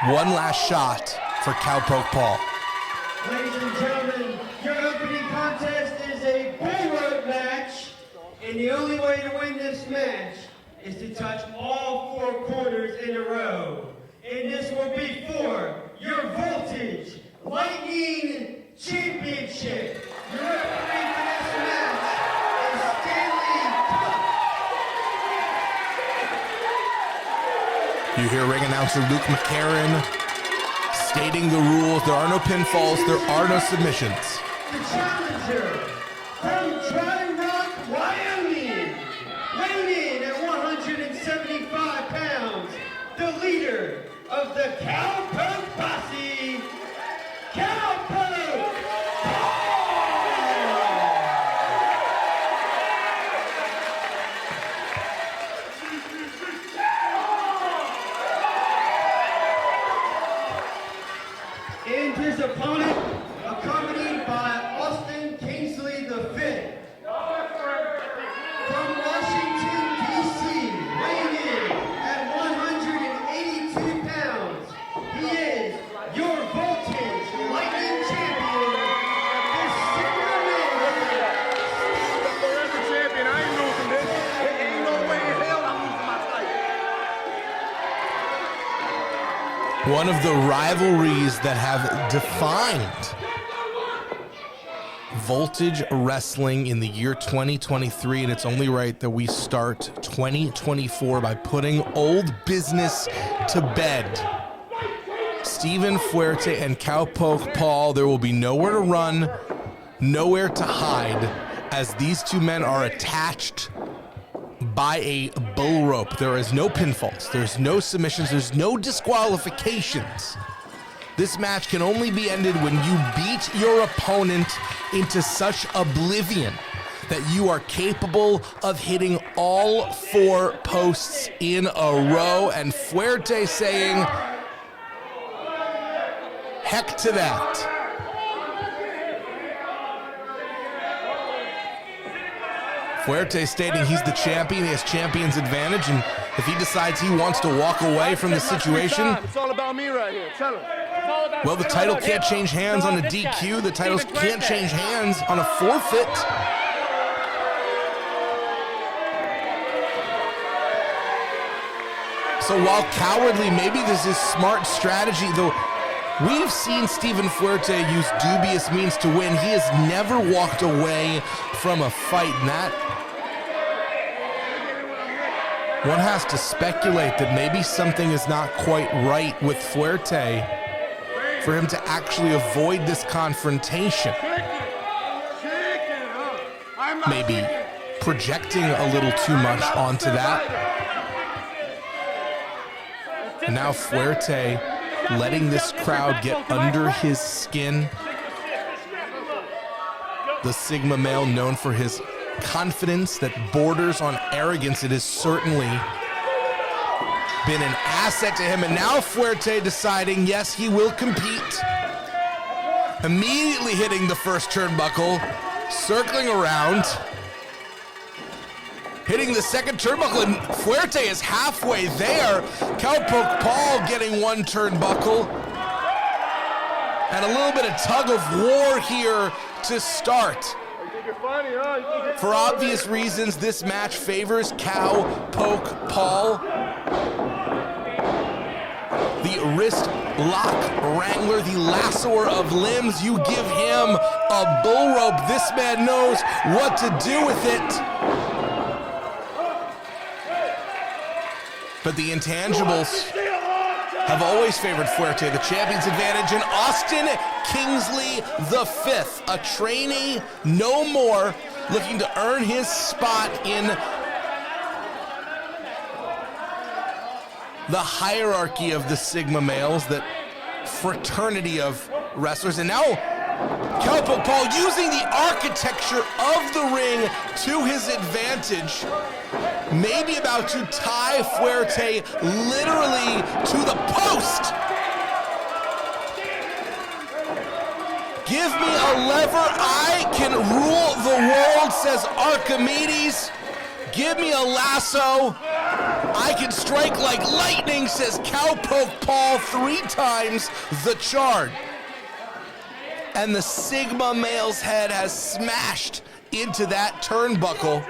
One last shot for CowPoke Paul. Ladies and gentlemen, your opening contest is a Bullrope match, and the only way to win this match is to touch all four corners in a row. And this will be for your Voltage Lightning Championship. Your referee for this match is Stanley Tuck. You hear ring announcer Luke McCarron stating the rules. There are no pinfalls, there are no submissions. The challenger from Dry Rock, Wyoming, weighing in at 175 pounds, the leader of the CowPoke Posse, CowPoke Paul! And his opponent, accompanied by Austin Kingsley V. From Washington, D.C., weighing in at 182 pounds, he is your Voltage Lightning Champion, the Sigma Man. Forever champion, I ain't losing this. There ain't no way in hell I'm losing my title. One of the rivalries that have defined Voltage Wrestling in the year 2023, and it's only right that we start 2024 by putting old business to bed. Stephen Fuerte and CowPoke Paul, there will be nowhere to run, nowhere to hide, as these two men are attached by a bull rope. There is no pinfalls, there's no submissions, there's no disqualifications. This match can only be ended when you beat your opponent into such oblivion that you are capable of hitting all four posts in a row. And Fuerte saying, heck to that. Fuerte stating he's the champion, he has champion's advantage, and if he decides he wants to walk away from the situation, It's all about me right here. Tell him. well, the title can't change hands on a DQ, the titles can't change hands on a forfeit. So while cowardly, maybe this is smart strategy, though we've seen Stephen Fuerte use dubious means to win. He has never walked away from a fight, and that one has to speculate that maybe something is not quite right with Fuerte for him to actually avoid this confrontation. Maybe projecting a little too much onto that. And now Fuerte letting this crowd get under his skin. The Sigma male known for his confidence that borders on arrogance. It has certainly been an asset to him. And now Fuerte deciding, yes, he will compete. Immediately hitting the first turnbuckle, circling around, hitting the second turnbuckle, and Fuerte is halfway there. CowPoke Paul getting one turnbuckle. And a little bit of tug of war here to start. For obvious reasons, this match favors CowPoke Paul. The wrist lock wrangler, the lassoer of limbs. You give him a bull rope. This man knows what to do with it. But the intangibles have always favored Fuerte, the champion's advantage, and Austin Kingsley V, a trainee no more, looking to earn his spot in the hierarchy of the Sigma males, that fraternity of wrestlers. And now CowPoke Paul using the architecture of the ring to his advantage, maybe about to tie Fuerte literally to the post. Give me a lever, I can rule the world, says Archimedes. Give me a lasso, I can strike like lightning, says CowPoke Paul 3 times the charge. And the Sigma male's head has smashed into that turnbuckle.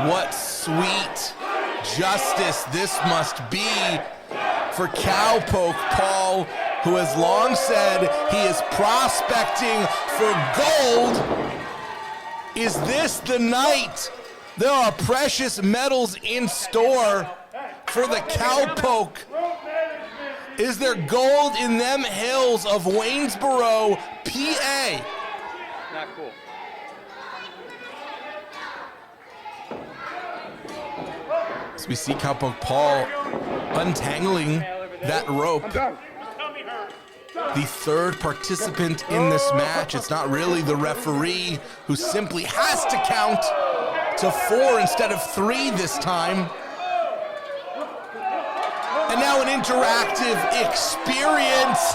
What sweet justice this must be for CowPoke Paul, who has long said he is prospecting for gold. Is this the night? There are precious metals in store for the CowPoke. Is there gold in them hills of Waynesboro, PA? Not cool. As we see CowPoke Paul untangling that rope. The third participant in this match. It's not really the referee, who simply has to count to 4 instead of 3 this time. And now an interactive experience.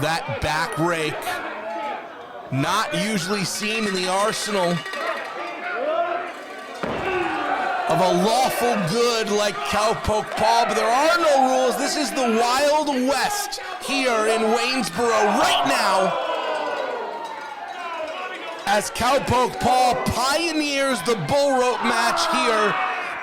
That back rake, not usually seen in the arsenal of a lawful good like CowPoke Paul, but there are no rules. This is the Wild West here in Waynesboro right now, as CowPoke Paul pioneers the Bullrope match here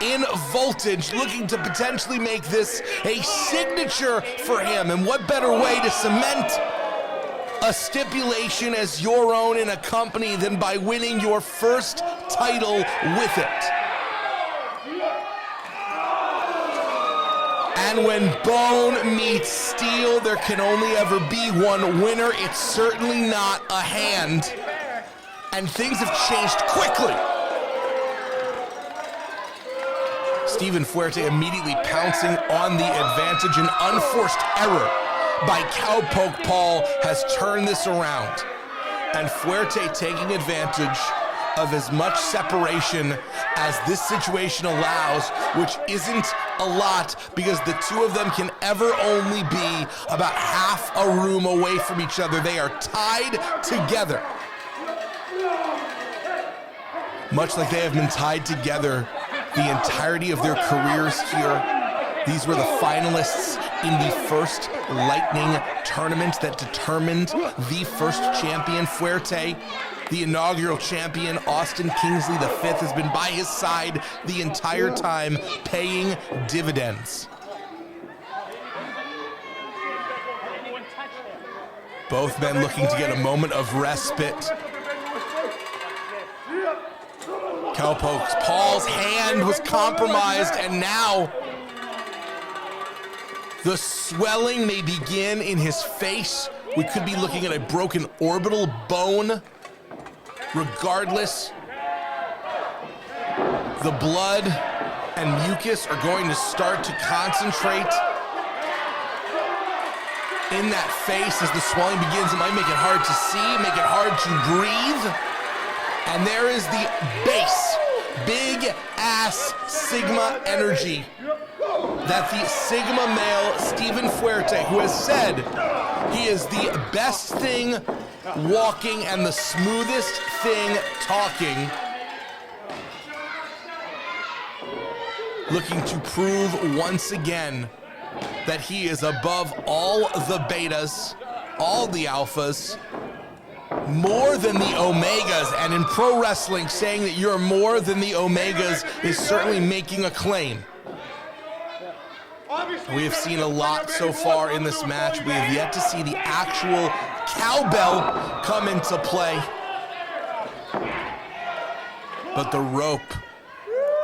in Voltage, looking to potentially make this a signature for him. And what better way to cement a stipulation as your own in a company than by winning your first title with it? And when bone meets steel, there can only ever be one winner. It's certainly not a hand. And things have changed quickly. Steven Fuerte immediately pouncing on the advantage. An unforced error by CowPoke Paul has turned this around. And Fuerte taking advantage of as much separation as this situation allows, which isn't a lot, because the two of them can ever only be about half a room away from each other. They are tied together, much like they have been tied together the entirety of their careers here. These were the finalists in the first Lightning tournament that determined the first champion. Fuerte, the inaugural champion, Austin Kingsley V, has been by his side the entire time, paying dividends. Both men looking to get a moment of respite. CowPoke Paul's hand was compromised, and now the swelling may begin in his face. We could be looking at a broken orbital bone. Regardless, the blood and mucus are going to start to concentrate in that face as the swelling begins. It might make it hard to see, make it hard to breathe. And there is the base, big ass Sigma energy that the Sigma male, Steven Fuerte, who has said he is the best thing walking and the smoothest thing talking, looking to prove once again that he is above all the betas, all the alphas, more than the omegas. And in pro wrestling, saying that you're more than the omegas is certainly making a claim. We have seen a lot so far in this match. We have yet to see the actual cowbell come into play. But the rope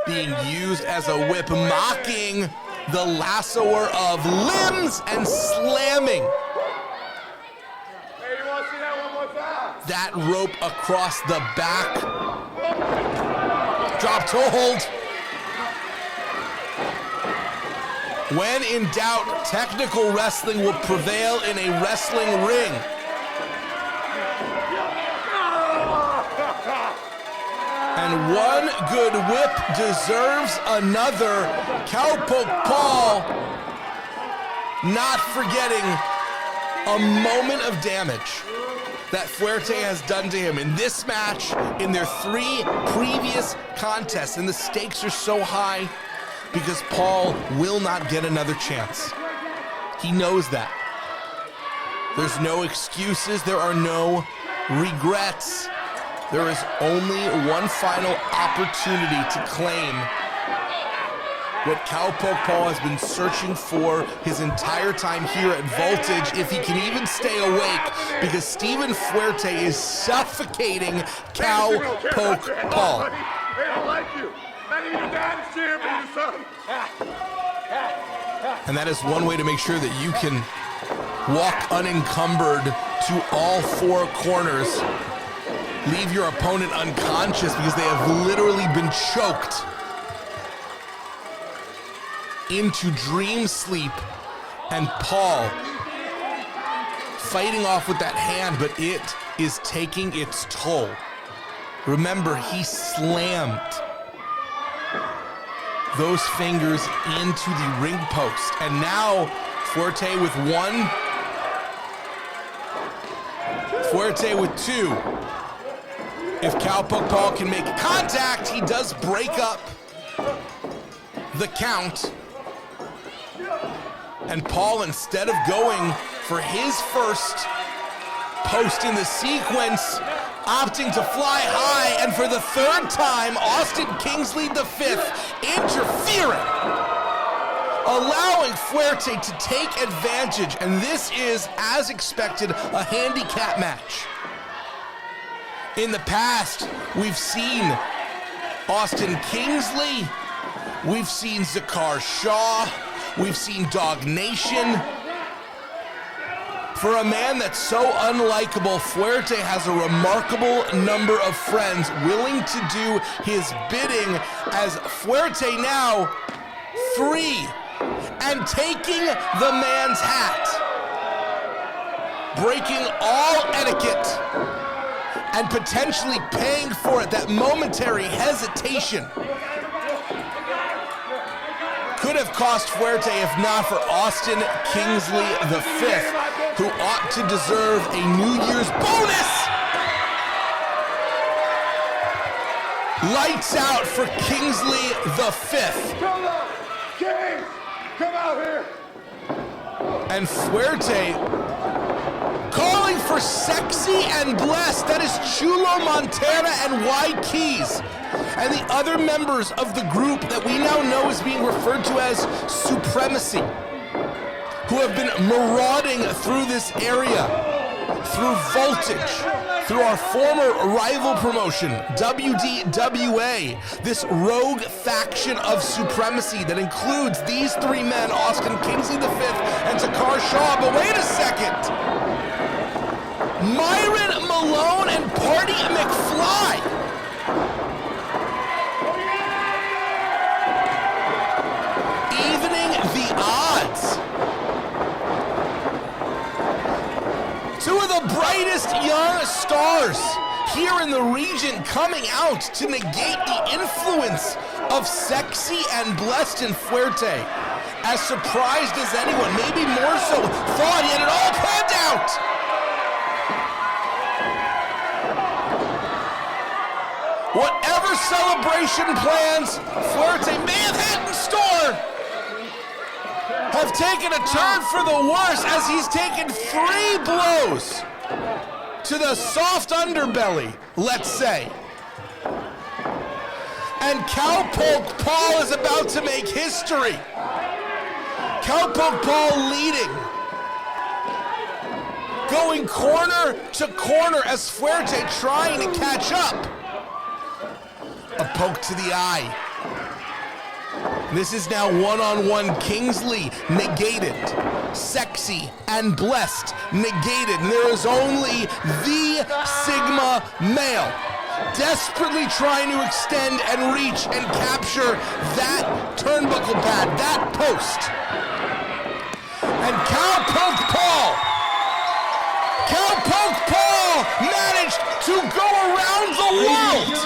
being used as a whip, mocking the lassoer of limbs and slamming that rope across the back. Drop to hold. When in doubt, technical wrestling will prevail in a wrestling ring. And one good whip deserves another. CowPoke Paul not forgetting a moment of damage that Fuerte has done to him in this match, in their 3 previous contests. And the stakes are so high because Paul will not get another chance. He knows that. There's no excuses. There are no regrets. There is only one final opportunity to claim what CowPoke Paul has been searching for his entire time here at Voltage, if he can even stay awake, because Steven Fuerte is suffocating CowPoke Paul. They don't like you. Not even your dad is cheering for you, son. And that is one way to make sure that you can walk unencumbered to all 4 corners. Leave your opponent unconscious because they have literally been choked into dream sleep. And Paul fighting off with that hand, but it is taking its toll. Remember, he slammed those fingers into the ring post. And now Fuerte with 1, Fuerte with 2. If CowPoke Paul can make contact, he does break up the count. And Paul, instead of going for his first post in the sequence, opting to fly high, and for the 3rd time, Austin Kingsley V interfering, allowing Fuerte to take advantage. And this is, as expected, a handicap match. In the past, we've seen Austin Kingsley, we've seen Zakar Shaw, we've seen Dog Nation. For a man that's so unlikable, Fuerte has a remarkable number of friends willing to do his bidding, as Fuerte now 3 and taking the man's hat, breaking all etiquette and potentially paying for it. That momentary hesitation could have cost Fuerte if not for Austin Kingsley V, who ought to deserve a New Year's bonus. Lights out for Kingsley V. Kings, come out here. And Fuerte calling for Sexy and Blessed. That is Chulo Montana and White Keys, and the other members of the group that we now know is being referred to as Supremacy, who have been marauding through this area, through Voltage, through our former rival promotion, WDWA, this rogue faction of Supremacy that includes these 3 men, Austin Kingsley V and Zakar Shaw. But wait a second. Myron Malone and Party McFly. Evening the odds. 2 of the brightest young stars here in the region coming out to negate the influence of Sexy and Blessed and Fuerte. As surprised as anyone, maybe more so, thought he had it all planned out. Whatever celebration plans Fuerte may have had in store have taken a turn for the worse, as he's taken 3 blows to the soft underbelly, let's say. And CowPoke Paul is about to make history. CowPoke Paul leading, going corner to corner as Fuerte trying to catch up. A poke to the eye. This is now one-on-one. Kingsley negated. Sexy and Blessed negated. And there is only the Sigma male desperately trying to extend and reach and capture that turnbuckle pad, that post. And CowPoke Paul managed to go around the world.